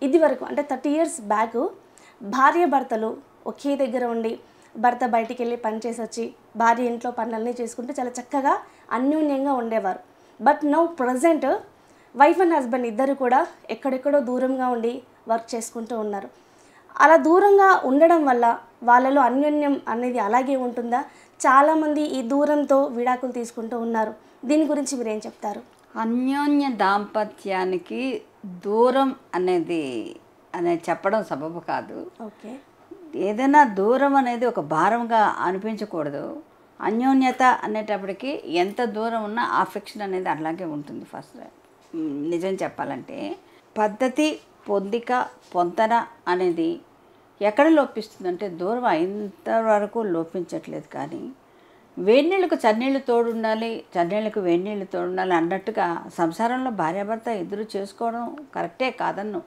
ఇది వరకు అంటే 30 ఇయర్స్ బ్యాక్ భార్య భర్తలు ఒకే దగ్గర ఉండి భర్త బయటికి వెళ్ళి పని చేసి వచ్చి భార్య ఇంట్లో పనులన్నీ చేసుకుంటూ చాలా చక్కగా అన్యోన్యంగా ఉండేవారు. But now present wife and husband ఇద్దరు కూడా ఎక్కడెక్కడో దూరంగా ఉండి వర్క్ చేసుకుంటూ ఉన్నారు. అలా దూరంగా ఉండడం వల్ల వాళ్ళలో అన్యోన్యం అనేది అలాగే ఉంటుందా? చాలామంది ఈ దూరంతో విడాకులు తీసుకుంటూ ఉన్నారు. దీని గురించి మీరేం చెప్తారు? అన్యోన్య దాంపత్యానికి దూరం అనేది చెప్పడం సబబు కాదు. ఓకే. ఏదైనా దూరం అనేది ఒక భారంగా అనిపించకూడదు. అన్యోన్యత అనేటప్పటికి ఎంత దూరం ఉన్నా ఆఫెక్షన్ అనేది అలాగే ఉంటుంది. ఫస్ట్ నిజం చెప్పాలంటే పద్ధతి, పొందిక, పొంతన అనేది ఎక్కడ లోపిస్తుందంటే దూరం ఇంతవరకు లోపించట్లేదు. కానీ వేడినీళ్ళకు చన్నీళ్ళు తోడుండాలి, చన్నీళ్ళకు వేడినీళ్ళు తోడుండాలి అన్నట్టుగా సంసారంలో భార్యాభర్త ఇద్దరు చేసుకోవడం కరెక్టే కాదన్ను.